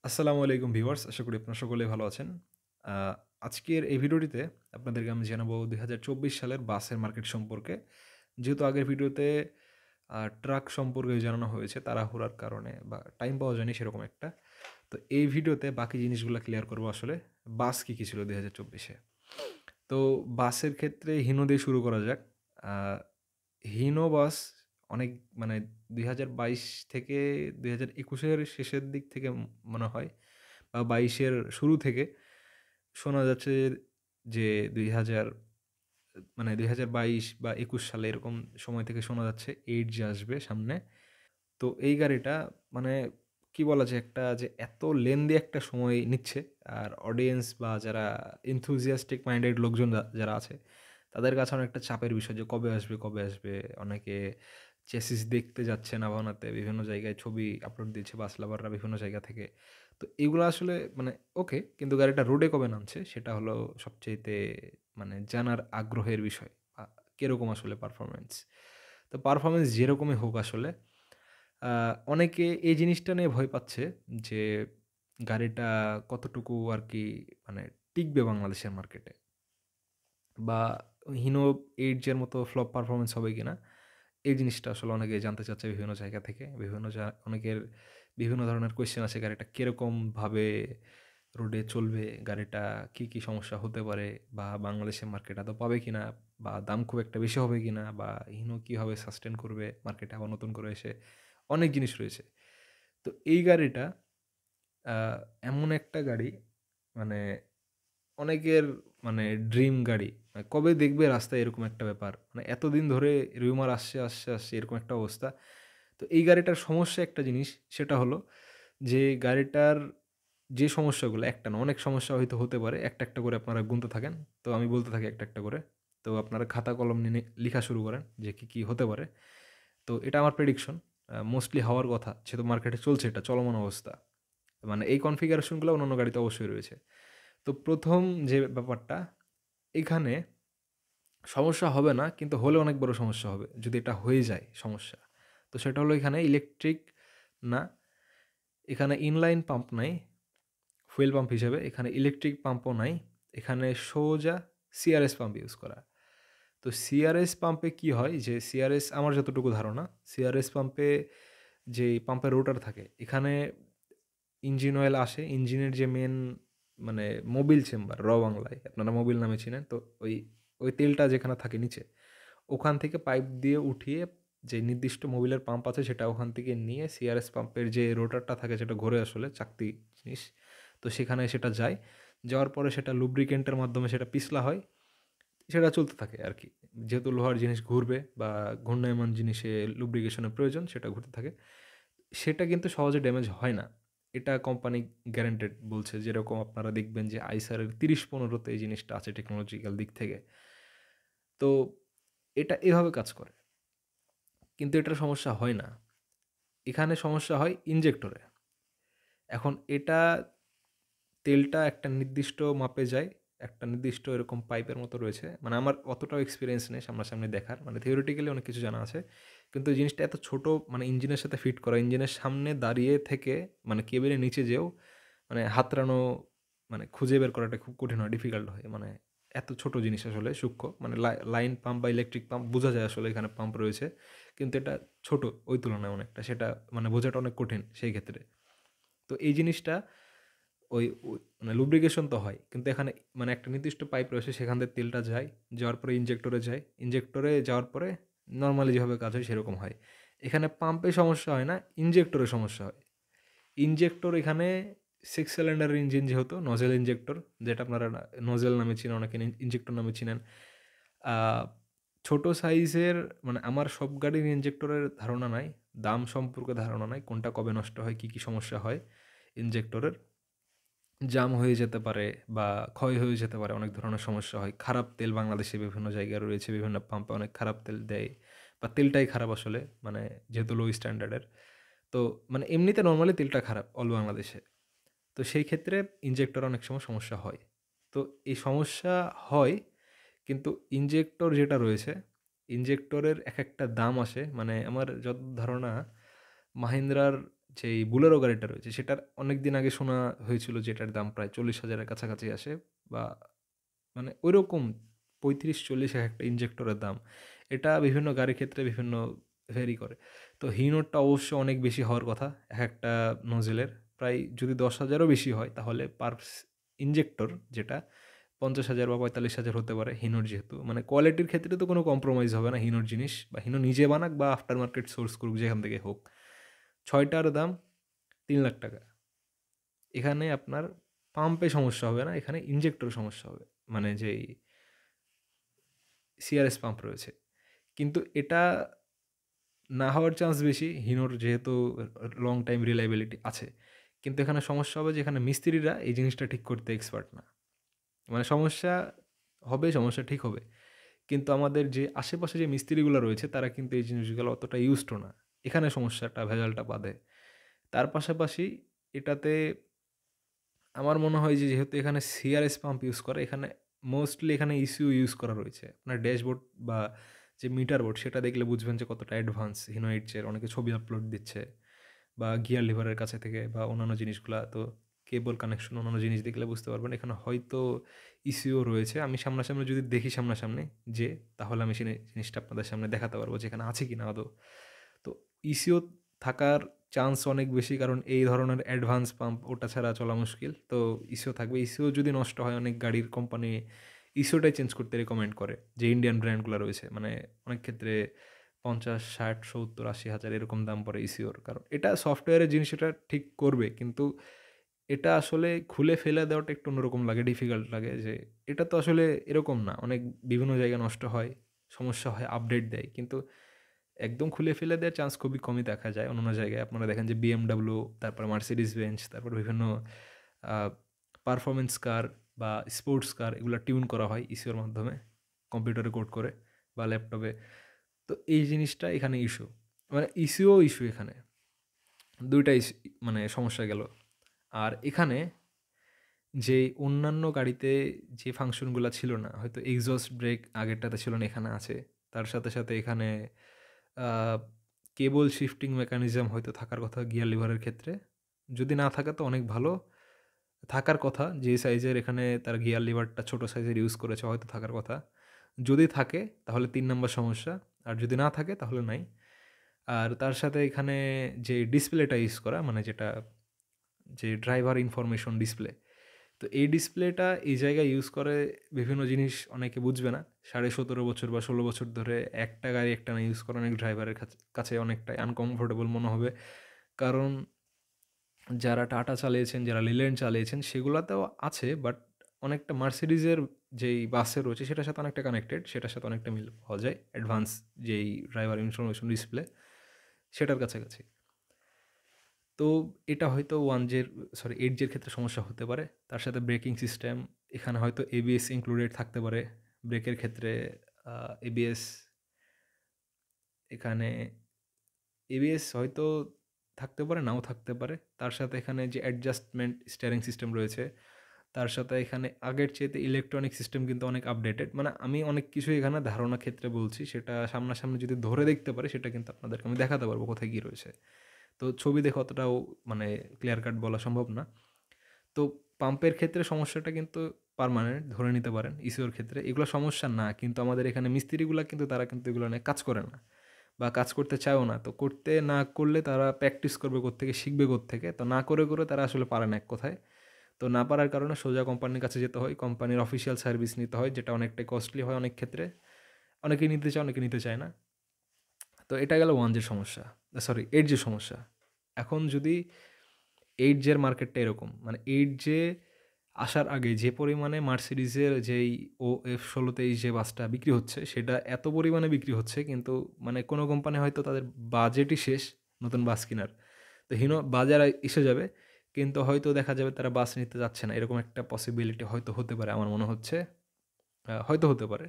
আসসালামু আলাইকুম ভিউয়ার্স। আশা করি আপনারা সকলেই ভালো আছেন। আ আজকের এই ভিডিওটিতে আপনাদেরকে আমি জানাবো ২০২৪ সালের বাসের মার্কেট সম্পর্কে। যেহেতু আগের ভিডিওতে ট্রাক সম্পর্কে জানানো হয়েছে তাড়াহুড়ার কারণে বা টাইম পাওয়া যায়নি সেরকম একটা। তো এই ভিডিওতে বাকি জিনিসগুলা ক্লিয়ার করব আসলে। বাস কি ছিল ২০২৪ এ? তো বাসের ক্ষেত্রে হিনো দিয়ে শুরু করা যাক। আ হিনো বাস অনেক মানে ২০২২ থেকে ২০২১ এর শেষের দিক থেকে মনে হয় বা ২২ এর শুরু থেকে শোনা যাচ্ছে যে ২০০০ মানে ২০২২ বা ২১ সালে এরকম সময় থেকে শোনা যাচ্ছে 8G আসবে সামনে। তো এই গাড়িটা মানে কি বলা যায় একটা যে এত লেন্দি একটা সময় নিচ্ছে আর অডিয়েন্স বা যারা enthusiastic মাইন্ডেড লোকজন যারা আছে তাদের কাছে অনেকটা চাপের বিষয় যে কবে আসবে, কবে আসবে? অনেকে চেসিস দেখতে যাচ্ছে নাভানাতে বিভিন্ন জায়গায় ছবি আপলোড দিচ্ছে বাস লাভাররা বিভিন্ন জায়গা থেকে। তো এগুলো আসলে মানে ওকে কিন্তু গাড়িটা রোডে কবে নামছে সেটা হলো সবচাইতে মানে জানার আগ্রহের বিষয়। কিরকম আসলে পারফরম্যান্স? তো পারফরম্যান্স যেরকমই হোক আসলে আ অনেকে এই জিনিসটা নিয়ে ভয় পাচ্ছে যে, গাড়িটা কতটুকু আরকি মানে টিকবে বাংলাদেশের মার্কেটে বা হিনো 8 এর মতো ফ্লপ পারফরম্যান্স হবে কিনা? এই জিনিসটা আসলে অনেকে জানতে চাচ্ছে বিভিন্ন জায়গা থেকে। অনেকের বিভিন্ন ধরনের কোয়েশ্চেন আছে গাড়িটা কিরকমভাবে রোডে চলবে? গাড়িটা কি সমস্যা হতে পারে? বা বাংলাদেশের মার্কেট আদৌ পাবে কিনা? বা দাম খুব একটা বেশি হবে কিনা? বা হিনো কিভাবে সাস্টেইন করবে মার্কেটে আবার নতুন করে এসে? অনেক জিনিস রয়েছে। তো এই গাড়িটা আ এমন একটা গাড়ি মানে অনেকের মানে ড্রিম গাড়ি। কবে দেখবে রাস্তায় এরকম একটা ব্যাপার। মানে এতদিন ধরে রিউমার আসছে এরকম একটা অবস্থা। তো এই গাড়িটার সমস্যা একটা জিনিস সেটা হলো যে গাড়িটার যে সমস্যাগুলো একটা না অনেক সমস্যা হয়তো হতে পারে। একটা করে আপনারা গুনতে থাকেন। তো আমি বলতে থাকি একটা করে। তো আপনারা খাতা কলম নিয়ে লিখা শুরু করেন যে কি হতে পারে। তো এটা আমার প্রেডিকশন। মোস্টলি হওয়ার কথা। যেহেতু মার্কেটে চলছে এটা চলমান অবস্থা। মানে এই কনফিগারেশন গুলো অন্যান্য গাড়িতে অবশ্যই রয়েছে। তো ১ম যে ব্যাপারটা, এখানে সমস্যা হবে না কিন্তু হলে অনেক বড় সমস্যা হবে। যদি এটা হয়ে যায় সমস্যা। তো সেটা হলো এখানে ইলেকট্রিক না, এখানে ইনলাইন পাম্প নাই, ফুয়েল পাম্প হিসেবে। এখানে ইলেকট্রিক পাম্পও নাই। এখানে সোজা সিআরএস পাম্প ইউজ করা। তো সিআরএস পাম্পে কি হয় যে সিআরএস আমার যতটুকু ধারণা, সিআরএস পাম্পে যেই পাম্পের রোটার থাকে, এখানে ইঞ্জিন অয়েল আসে। ইঞ্জিনের যে মেইন মানে মোবিল চেম্বার বাংলায় আপনারা মোবিল নামে চিনেন। তো ওই তেলটা যেখানে থাকে নিচে, ওখান থেকে পাইপ দিয়ে উঠিয়ে যে নির্দিষ্ট মোবিলের পাম্প আছে সেটা ওখান থেকে নিয়ে সিআরএস পাম্পের যে রোটারটা থাকে যেটা ঘোরে আসলে চাকতি জিনিস। তো সেখানে সেটা যায়। যাওয়ার পরে সেটা লুব্রিকেন্টের মাধ্যমে সেটা পিছলা হয়। সেটা চলতে থাকে আরকি। যেহেতু লোহার জিনিস ঘুরবে বা ঘূর্ণায়মান জিনিসে লুব্রিকেশনের প্রয়োজন সেটা ঘুরতে থাকে। সেটা কিন্তু সহজে ড্যামেজ হয় না। এটা কোম্পানি গ্যারান্টেড বলছে। যেরকম আপনারা দেখবেন যে আইসার এর ৩০-১৫ তে এই জিনিসটা আছে টেকনোলজিক্যাল দিক থেকে। তো এটা এভাবে কাজ করে। কিন্তু এটার সমস্যা হয় না। এখানে সমস্যা হয় ইনজেক্টরে। এখন এটা তেলটা একটা নির্দিষ্ট মাপে যায়। একটা নির্দিষ্ট এরকম পাইপের মতো রয়েছে। মানে আমার অতটাও এক্সপেরিয়েন্স নেই সামনাসামনি দেখার। মানে থিওরিটিক্যালি অনেক কিছু জানা আছে। কিন্তু এই জিনিসটা এত ছোট মানে ইঞ্জিনের সাথে ফিট করা। ইঞ্জিনের সামনে দাঁড়িয়ে থেকে মানে কেবিনের নিচে যেয়েও মানে হাতড়ানো মানে খুঁজে বের করাটা খুব কঠিন হয়, ডিফিকাল্ট হয়। মানে এত ছোট জিনিস আসলে সূক্ষ্ম। মানে লাইন পাম্প বা ইলেকট্রিক পাম্প বোঝা যায় আসলে এখানে পাম্প রয়েছে। কিন্তু এটা ছোট ওই তুলনায় অনেকটা। সেটা মানে বোঝাটা অনেক কঠিন সেই ক্ষেত্রে। তো এই জিনিসটা মানে লুব্রিকেশন তো হয়। কিন্তু এখানে মানে একটা নির্দিষ্ট পাইপ রয়েছে সেখান দিয়ে তেলটা যায়। যাওয়ার পরে ইনজেক্টরে যায়। ইনজেক্টরে যাওয়ার পরে নরমালি যেভাবে কাজ হয় সেরকম হয়। এখানে পাম্পে সমস্যা হয় না, ইনজেক্টরে সমস্যা হয়। ইনজেক্টর এখানে 6 সিলিন্ডারের ইঞ্জিন যেহেতু নজেল ইনজেক্টর যেটা আপনারা নজেল নামে চিনেন, অনেকে ইনজেক্টর নামে চিনেন। আ ছোট সাইজের মানে আমার সব গাড়ির ইনজেক্টরের ধারণা নাই। দাম সম্পর্কে ধারণা নাই। কোনটা কবে নষ্ট হয়, কি সমস্যা হয় ইনজেক্টরের। জাম হয়ে যেতে পারে বা ক্ষয় হয়ে যেতে পারে। অনেক ধরনের সমস্যা হয়। খারাপ তেল বাংলাদেশে বিভিন্ন জায়গায় রয়েছে। বিভিন্ন পাম্পে অনেক খারাপ তেল দেয় বা তেলটাই খারাপ আসলে। মানে যেহেতু লো স্ট্যান্ডার্ডের। তো মানে এমনিতে নরমালি তেলটা খারাপ অল বাংলাদেশে। তো সেই ক্ষেত্রে ইনজেক্টর অনেক সময় সমস্যা হয়। তো এই সমস্যা হয় কিন্তু ইনজেক্টর যেটা রয়েছে, ইনজেক্টরের একেকটা দাম আসে। মানে আমার যত ধারণা মাহিন্দ্রার যেই বুলেরো গাড়িটা রয়েছে সেটার অনেকদিন আগে শোনা হয়েছিল যে এটার দাম প্রায় 40,000 এর কাছাকাছি আসে বা মানে ঐরকম ৩৫-৪০ একটা ইনজেক্টরের দাম। এটা বিভিন্ন গাড়ির ক্ষেত্রে বিভিন্ন ভেরি করে। তো হিনোরটা অবশ্য অনেক বেশি হওয়ার কথা একেকটা নজেলের। প্রায় যদি ১০,০০০ ও বেশি হয় তাহলে পার ইনজেক্টর যেটা ৫০,০০০ বা ৪৫,০০০ হতে পারে হিনোর যেহেতু। মানে কোয়ালিটির ক্ষেত্রে তো কোনো কম্প্রোমাইজ হবে না হিনোর জিনিস বা হিনো নিজে বানাক বা আফটার মার্কেট সোর্স করুক যেখান থেকে হোক। ৬ টার দাম ৳৩,০০,০০০। এখানে আপনার পাম্পে সমস্যা হবে না, এখানে ইনজেক্টরে সমস্যা হবে। মানে যেই সিআরএস পাম্প রয়েছে। কিন্তু এটা না হওয়ার চান্স বেশি হিনোর যেহেতু লং টাইম রিলায়েবিলিটি আছে। কিন্তু এখানে সমস্যা হবে যে এখানে মিস্ত্রিরা এই জিনিসটা ঠিক করতে এক্সপার্ট না। মানে সমস্যা হবে, সমস্যা ঠিক হবে। কিন্তু আমাদের যে আশেপাশে যে মিস্ত্রিগুলো রয়েছে তারা কিন্তু এই জিনিসগুলো অতটা ইউজড টু না। এখানে সমস্যাটা ভেজালটা বাধে। তার পাশাপাশি এটাতে আমার মনে হয় যে যেহেতু এখানে সিআরএস পাম্প ইউজ করে এখানে মোস্টলি এখানে ইসিইউ ইউজ করা রয়েছে। আপনার ড্যাশবোর্ড বা যে মিটার বোর্ড সেটা দেখলে বুঝবেন যে কতটা অ্যাডভান্স হিনো 8 এর অনেকে ছবি আপলোড দিচ্ছে বা গিয়ার লিভারের কাছে থেকে বা অন্যান্য জিনিসগুলা তো কেবল কানেকশন অন্যান্য জিনিস দেখলে বুঝতে পারবেন এখানে হয়তো ইসিইউ রয়েছে। আমি সামনাসামনি যদি দেখি সামনাসামনি যে তাহলে আমি জিনিসটা আপনাদের সামনে দেখাতে পারবো যে এখানে আছে কিনা আদৌ। তো ইসিইউ থাকার চান্স অনেক বেশি কারণ এই ধরনের অ্যাডভান্স পাম্প ওটা ছাড়া চলা মুশকিল। তো ইসিও থাকবে। ইসিও যদি নষ্ট হয় অনেক গাড়ির কোম্পানি ইসিওটাই চেঞ্জ করতে রিকমেন্ড করে। যে ইন্ডিয়ান ব্র্যান্ডগুলা রয়েছে। মানে অনেক ক্ষেত্রে ৫০, ৬০, ৭০, ৮০,০০০ এরকম দাম পড়ে ইসিওর। কারণ এটা সফটওয়্যারের জিনিস এটা ঠিক করবে। কিন্তু এটা আসলে খুলে ফেলে দেওয়াটা একটু অন্যরকম লাগে, ডিফিকাল্ট লাগে যে এটা তো আসলে এরকম না। অনেক বিভিন্ন জায়গায় নষ্ট হয়, সমস্যা হয়, আপডেট দেয়। কিন্তু একদম খুলে ফেলে দেওয়ার চান্স খুবই কমই দেখা যায়। অন্যান্য জায়গায় আপনারা দেখেন যে BMW, তারপরে Mercedes Benz, তারপর বিভিন্ন আ পারফরম্যান্স কার বা স্পোর্টস কার এগুলা টিউন করা হয় ইসিওর মাধ্যমে, কম্পিউটারে কোড করে বা ল্যাপটপে। তো এই জিনিসটা এখানে ইস্যু। মানে ইসিও ইস্যু এখানে। ২ টা মানে সমস্যা গেল। আর এখানে যে অন্যান্য গাড়িতে যে ফাংশনগুলা ছিল না, হয়তো এক্সহস্ট ব্রেক আগেরটাতে ছিল না, এখানে আছে। তার সাথে, সাথে এখানে আ কেবল শিফটিং মেকানিজম হয়তো থাকার কথা গিয়ার লিভারের ক্ষেত্রে। যদি না থাকে তো অনেক ভালো। থাকার কথা যে সাইজের এখানে তার গিয়ার লিভারটা ছোট সাইজের ইউজ করেছে হয়তো থাকার কথা। যদি থাকে তাহলে ৩ নাম্বার সমস্যা। আর যদি না থাকে তাহলে নাই। আর তার সাথে এখানে যে ডিসপ্লেটা ইউজ করা মানে যেটা যে ড্রাইভার ইনফরমেশন ডিসপ্লে। তো এই ডিসপ্লেটা এই জায়গায় ইউজ করে বিভিন্ন জিনিস অনেকে বুঝবে না। ১৭.৫ বছর বা ১৬ বছর ধরে একটা গাড়ি একটানা ইউজ করা অনেক ড্রাইভারের কাছে অনেকটাই আনকমফোর্টেবল মনে হবে। কারণ যারা টাটা চালিয়েছেন, যারা লিল্যান্ড চালিয়েছেন সেগুলাতেও আছে বাট অনেকটা মার্সিডিজের যেই বাসে রয়েছে সেটার সাথে অনেকটা কানেক্টেড। সেটার সাথে অনেকটা মিল পাওয়া যায়। অ্যাডভান্স যেই ড্রাইভার ইনফরমেশন ডিসপ্লে সেটার কাছাকাছি। তো এটা হয়তো 8 জের ক্ষেত্রে সমস্যা হতে পারে। তার সাথে ব্রেকিং সিস্টেম এখানে হয়তো এবিএস ইনক্লুডেড থাকতে পারে। ব্রেকের ক্ষেত্রে আ এবিএস এখানে এবিএস হয়তো থাকতে পারে, নাও থাকতে পারে। তার সাথে এখানে যে অ্যাডজাস্টমেন্ট স্টিয়ারিং সিস্টেম রয়েছে, তার সাথে এখানে আগের চাইতে ইলেকট্রনিক সিস্টেম কিন্তু অনেক আপডেটেড। মানে আমি অনেক কিছুই এখানে ধারণা ক্ষেত্রে বলছি। সেটা সামনাসামনি যদি ধরে দেখতে পারি সেটা কিন্তু আপনাদেরকে আমি দেখাতে পারবো কোথায় কী রয়েছে। তো ছবি দেখে অতটাও মানে ক্লিয়ার কাট বলা সম্ভব না। তো পাম্পের ক্ষেত্রে সমস্যাটা কিন্তু পার্মানেন্ট ধরে নিতে পারেন ইসিওর ক্ষেত্রে। এগুলো সমস্যা না। কিন্তু আমাদের এখানে মিস্ত্রিগুলা কিন্তু তারা কিন্তু এগুলো নিয়ে কাজ করে না বা কাজ করতে চায়ও না। তো করতে না করলে তারা প্র্যাকটিস করবে কোত্থেকে, শিখবে কোত্থেকে? তো না করে, করে তারা আসলে পারে না এক কথায়। তো না পারার কারণে সোজা কোম্পানির কাছে যেতে হয়। কোম্পানির অফিসিয়াল সার্ভিস নিতে হয় যেটা অনেকটাই কস্টলি হয় অনেক ক্ষেত্রে। অনেকেই নিতে চায়, অনেকে নিতে চায় না। তো এটা গেল 1 যে সমস্যা। সরি 8 যে সমস্যা। এখন যদি 8 জের মার্কেটটা এরকম। মানে 8 জে আসার আগে যে পরিমাণে মার্সিডিজের যেই OF1623 যে বাসটা বিক্রি হচ্ছে, সেটা এত পরিমাণে বিক্রি হচ্ছে কিন্তু মানে কোনো কোম্পানি হয়তো তাদের বাজেটই শেষ নতুন বাস কিনার। তো হিনো বাজারে এসে যাবে কিন্তু হয়তো দেখা যাবে তারা বাস নিতে যাচ্ছে না। এরকম একটা পসিবিলিটি হয়তো হতে পারে আমার মনে হচ্ছে। হয়তো হতে পারে।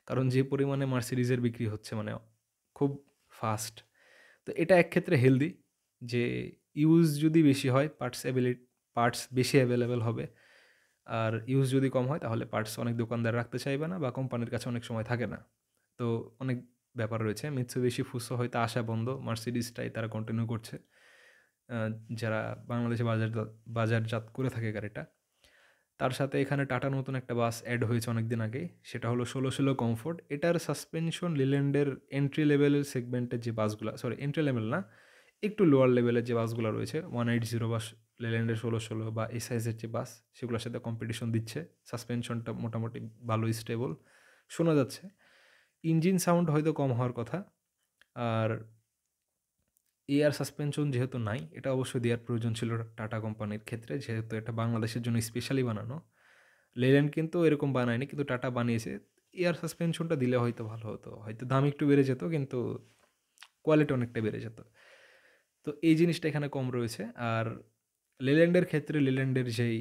কারণ যে পরিমাণে মার্সিডিজের বিক্রি হচ্ছে মানে খুব ফাস্ট। তো এটা এক ক্ষেত্রে হেলদি যে ইউজ যদি বেশি হয় পার্টস বেশি অ্যাভেলেবেল হবে। আর ইউজ যদি কম হয় তাহলে পার্টস অনেক দোকানদার রাখতে চাইবে না বা কোম্পানির কাছে অনেক সময় থাকে না। তো অনেক ব্যাপার রয়েছে। মিৎসুবিশি ফুসো হয়তো আসা বন্ধ। মার্সিডিজটাই তারা কন্টিনিউ করছে। আ যারা বাংলাদেশে বাজারজাত করে থাকে গাড়িটা। তার সাথে এখানে টাটার নতুন একটা বাস এড হয়েছে অনেকদিন আগেই। সেটা হলো ১৬১৬ কমফোর্ট। এটার সাসপেনশন লিল্যান্ডের এন্ট্রি লেভেলের সেগমেন্টের যে বাসগুলা, সরি এন্ট্রি লেভেল না, একটু লোয়ার লেভেলের যে বাসগুলা রয়েছে 180 বা লিল্যান্ডের ১৬১৬ বা এই সাইজের যে বাস, সেগুলোর সাথে কম্পিটিশন দিচ্ছে। সাসপেনশনটা মোটামুটি ভালো স্টেবল শোনা যাচ্ছে। ইঞ্জিন সাউন্ড হয়তো কম হওয়ার কথা। আর এয়ার সাসপেনশন যেহেতু নাই, এটা অবশ্যই দেওয়ার প্রয়োজন ছিল টাটা কোম্পানির ক্ষেত্রে, যেহেতু এটা বাংলাদেশের জন্য স্পেশালি বানানো। লেল্যান্ড কিন্তু এরকম বানায়নি, কিন্তু টাটা বানিয়েছে। এয়ার সাসপেনশনটা দিলে হয়তো ভালো হতো। হয়তো দাম একটু বেড়ে যেত, কিন্তু কোয়ালিটি অনেকটা বেড়ে যেত। তো এই জিনিসটা এখানে কম রয়েছে। আর লেল্যান্ডের ক্ষেত্রে লেল্যান্ডের যেই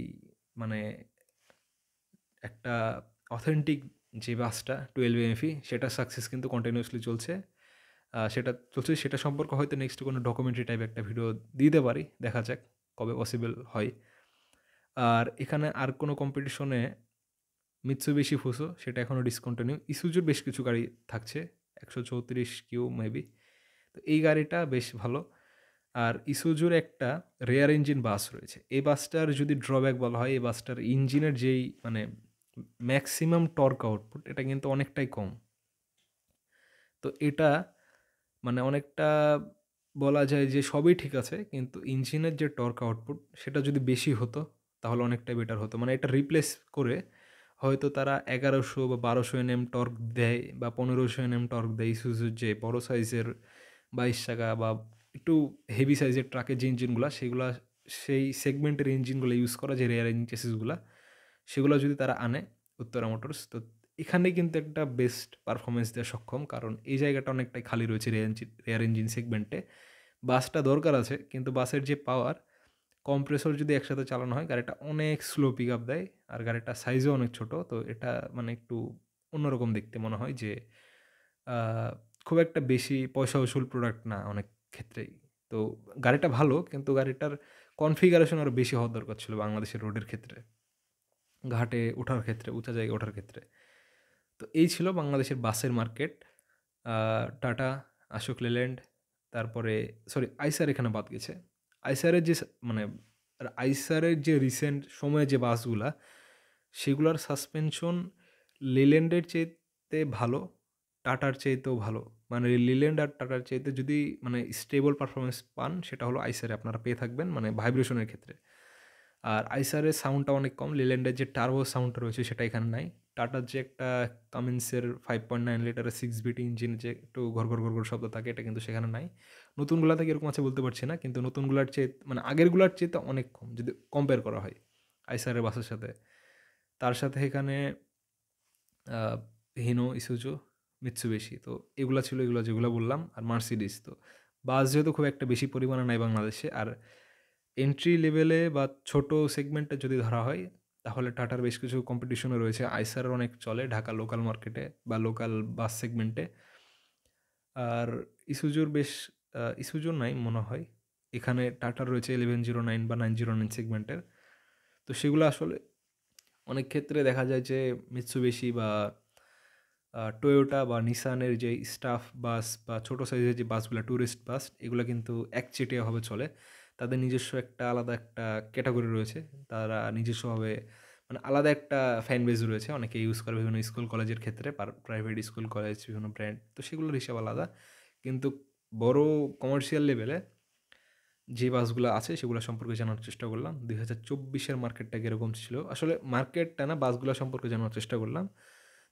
মানে একটা অথেন্টিক যে বাসটা 12 এমএফই, সেটার সাকসেস কিন্তু কন্টিনিউয়াসলি চলছে। সেটা সম্পর্কে হয়তো নেক্সট কোনো ডকুমেন্টারি টাইপ একটা ভিডিও দিতে পারি। দেখা যাক কবে পসিবল হয়। আর এখানে আর কোনো কম্পিটিশনে মিৎসুবিশি ফুসো সেটা এখনও ডিসকন্টিনিউ। ইসুজুর বেশ কিছু গাড়ি থাকছে, 134 কিউ মেবি। তো এই গাড়িটা বেশ ভালো। আর ইসুজুর একটা রেয়ার ইঞ্জিন বাস রয়েছে। এই বাসটার যদি ড্রব্যাক বলা হয়, এই বাসটার ইঞ্জিনের যেই মানে ম্যাক্সিমাম টর্ক আউটপুট, এটা কিন্তু অনেকটাই কম। তো এটা মানে অনেকটা বলা যায় যে সবই ঠিক আছে, কিন্তু ইঞ্জিনের যে টর্ক আউটপুট সেটা যদি বেশি হতো তাহলে অনেকটাই বেটার হতো। মানে এটা রিপ্লেস করে হয়তো তারা 1100 বা 1200 এনএম টর্ক দেয় বা 1500 এনএম টর্ক দেয় ইসুজুর যে বড় সাইজের 22 চাকা বা একটু হেভি সাইজের ট্রাকের যে ইঞ্জিনগুলা, সেগুলা সেই সেগমেন্টের ইঞ্জিনগুলো ইউজ করা, যে রেয়ার ইঞ্জিন চেসিসগুলা, সেগুলো যদি তারা আনে উত্তরা মোটরস, তো এখানে কিন্তু একটা বেস্ট পারফরমেন্স দেওয়া সক্ষম, কারণ এই জায়গাটা অনেকটাই খালি রয়েছে রেয়ার ইঞ্জিন সেগমেন্টে। বাসটা দরকার আছে, কিন্তু বাসের যে পাওয়ার, কম্প্রেসর যদি একসাথে চালানো হয় গাড়িটা অনেক স্লো পিক আপ দেয়। আর গাড়িটার সাইজও অনেক ছোট, তো এটা মানে একটু অন্যরকম দেখতে মনে হয়, যে খুব একটা বেশি পয়সা উসুল প্রোডাক্ট না অনেক ক্ষেত্রেই। তো গাড়িটা ভালো, কিন্তু গাড়িটার কনফিগারেশন আরও বেশি হওয়ার দরকার ছিল বাংলাদেশের রোডের ক্ষেত্রে, ঘাটে ওঠার ক্ষেত্রে, উঁচা জায়গায় ওঠার ক্ষেত্রে। তো এই ছিল বাংলাদেশের বাসের মার্কেট। টাটা, অশোক লেল্যান্ড, তারপরে সরি আইসার এখানে বাদ গেছে। আইসারের যে মানে আইসারের যে রিসেন্ট সময়ে যে বাসগুলা, সেগুলার সাসপেনশন লেল্যান্ডের চাইতে ভালো, টাটার চাইতেও ভালো। মানে লেল্যান্ড আর টাটার চাইতে যদি মানে স্টেবল পারফরমেন্স পান, সেটা হলো আইসারে আপনারা পেয়ে থাকবেন, মানে ভাইব্রেশনের ক্ষেত্রে। আর আইসারের সাউন্ডটা অনেক কম। লিল্যান্ডের যে টার্বো সাউন্ডটা রয়েছে সেটা এখানে নাই। টাটার যে একটা কামিন্সের 5.9 লিটারের 6 বিট ইঞ্জিন, যে একটু ঘর শব্দ থাকে, এটা কিন্তু সেখানে নাই। নতুনগুলা থেকে এরকম আছে বলতে পারছি না, কিন্তু নতুনগুলার চেয়ে মানে আগেরগুলার চেয়ে অনেক কম যদি কম্পেয়ার করা হয় আইসারের বাসের সাথে। তার সাথে এখানে হিনো, ইসুজু, মিৎসুবিশি, তো এগুলা ছিল, এগুলো যেগুলো বললাম। আর মার্সিডিজ। তো বাস যেহেতু খুব একটা বেশি পরিমাণে নাই বাংলাদেশে, আর এন্ট্রি লেভেলে বা ছোট সেগমেন্টে যদি ধরা হয়, তাহলে টাটার বেশ কিছু কম্পিটিশনও রয়েছে। আইসার অনেক চলে ঢাকা লোকাল মার্কেটে বা লোকাল বাস সেগমেন্টে। আর ইসুজুর বেশ ইসুজুর নাই মনে হয়। এখানে টাটার রয়েছে 1109 বা 909 সেগমেন্টের। তো সেগুলো আসলে অনেক ক্ষেত্রে দেখা যায় যে মিৎসুবিশি বা টয়োটা বা নিসানের যে স্টাফ বাস বা ছোট সাইজের যে বাসগুলো, ট্যুরিস্ট বাস, এগুলো কিন্তু একচেটিয়াভাবে চলে। তাদের নিজস্ব একটা আলাদা একটা ক্যাটাগরি রয়েছে। তারা নিজস্বভাবে মানে আলাদা একটা ফ্যান বেজ রয়েছে। অনেকে ইউজ করে বিভিন্ন স্কুল কলেজের ক্ষেত্রে, প্রাইভেট স্কুল কলেজ, বিভিন্ন ব্র্যান্ড। তো সেগুলোর হিসাব আলাদা। কিন্তু বড় কমার্শিয়াল লেভেলে যে বাসগুলো আছে সেগুলো সম্পর্কে জানার চেষ্টা করলাম। 2024-এর মার্কেটটা কিরকম ছিল? আসলে মার্কেটটা না, বাসগুলো সম্পর্কে জানার চেষ্টা করলাম।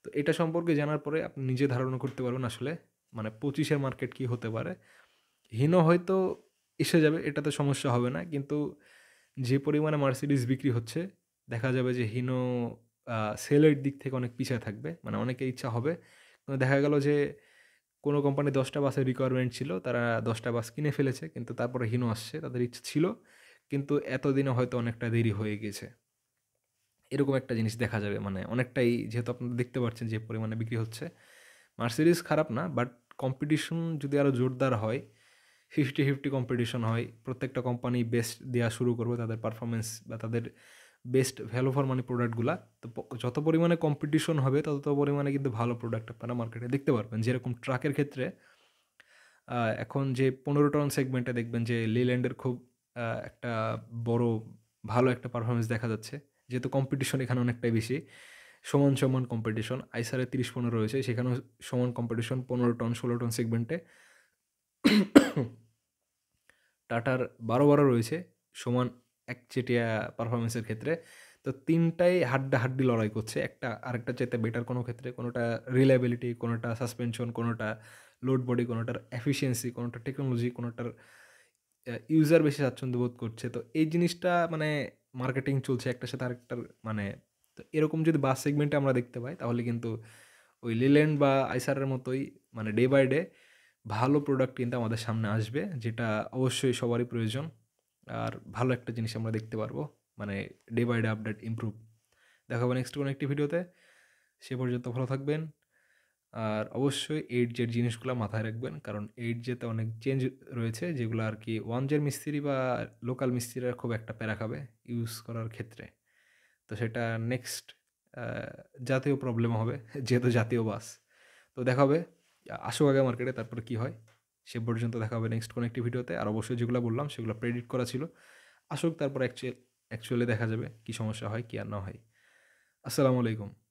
তো এটা সম্পর্কে জানার পরে আপনি নিজে ধারণা করতে পারবেন আসলে মানে 25-এর মার্কেট কী হতে পারে। হিনো হয়তো এসে যাবে, এটাতে সমস্যা হবে না। কিন্তু যে পরিমাণে মার্সিডিজ বিক্রি হচ্ছে, দেখা যাবে যে হিনো সেলের দিক থেকে অনেক পিছায় থাকবে। মানে অনেকের ইচ্ছা হবে। কিন্তু দেখা গেল যে কোনো কোম্পানি 10টা বাসের রিকোয়ারমেন্ট ছিল, তারা 10টা বাস কিনে ফেলেছে, কিন্তু তারপরে হিনো আসছে। তাদের ইচ্ছা ছিল, কিন্তু এতদিনে হয়তো অনেকটা দেরি হয়ে গেছে। এরকম একটা জিনিস দেখা যাবে। মানে অনেকটাই, যেহেতু আপনারা দেখতে পাচ্ছেন যে পরিমাণে বিক্রি হচ্ছে। মার্সিডিজ খারাপ না, বাট কম্পিটিশন যদি আরও জোরদার হয়, 50-50 কম্পিটিশন হয়, প্রত্যেকটা কোম্পানি বেস্ট দেওয়া শুরু করবে তাদের পারফরমেন্স বা তাদের বেস্ট ভ্যালু ফর মানি প্রোডাক্টগুলা। তো যত পরিমাণে কম্পিটিশন হবে, তত পরিমাণে কিন্তু ভালো প্রোডাক্ট আপনারা মার্কেটে দেখতে পারবেন। যেরকম ট্রাকের ক্ষেত্রে এখন যে 15 টন সেগমেন্টে দেখবেন যে লেল্যান্ডের খুব একটা বড় ভালো একটা পারফরম্যান্স দেখা যাচ্ছে। যেহেতু কম্পিটিশন এখানে অনেকটাই বেশি। সমান, সমান কম্পিটিশন। আইসারের ৩০-১৫ রয়েছে। সেখানেও সমান কম্পিটিশন ১৫ টন, ১৬ টন সেগমেন্টে। টাটার ১২ রয়েছে সমান একচেটিয়া পারফরম্যান্সের ক্ষেত্রে। তো ৩ টাই হাড্ডাহাড্ডি লড়াই করছে। একটা আরেকটার চাইতে বেটার কোনো ক্ষেত্রে। কোনোটা রিলায়েবিলিটি, কোনোটা সাসপেনশন, কোনোটা লোড বডি, কোনোটার এফিশিয়েন্সি, কোনোটার টেকনোলজি, কোনোটার ইউজার বেশি স্বাচ্ছন্দ্য বোধ করছে। তো এই জিনিসটা মানে মার্কেটিং চলছে একটার সাথে আরেকটার মানে তো এরকম যদি বাস সেগমেন্টে আমরা দেখতে পাই তাহলে কিন্তু ওই লিল্যান্ড বা আইসারের মতোই মানে ডে বাই ডে ভালো প্রোডাক্ট কিন্তু আমাদের সামনে আসবে, যেটা অবশ্যই সবারই প্রয়োজন। আর ভালো একটা জিনিস আমরা দেখতে পারবো। মানে day by day update improve. দেখা হবে নেক্সট কোনো একটি ভিডিওতে। সে পর্যন্ত ভালো থাকবেন। আর অবশ্যই 8J এর জিনিসগুলা মাথায় রাখবেন। কারণ 8J তে অনেক চেঞ্জ রয়েছে যেগুলো আরকি 1J এর মিস্ত্রি বা লোকাল মিস্ত্রিরা খুব একটা প্যারা খাবে ইউজ করার ক্ষেত্রে। তো সেটা নেক্সট আ জাতীয় প্রবলেম হবে যেহেতু জাতীয় বাস। তো দেখা হবে। আসুক আগে মার্কেটে তারপরে কি হয়। সে পর্যন্ত দেখা হবে নেক্সট কোনো একটি ভিডিওতে। আর অবশ্যই যেগুলা বললাম সেগুলো প্রেডিক্ট করা ছিল। আসুক তারপর অ্যাকচুয়ালি দেখা যাবে কি সমস্যা হয়, কি আর না হয়। আসসালামু আলাইকুম।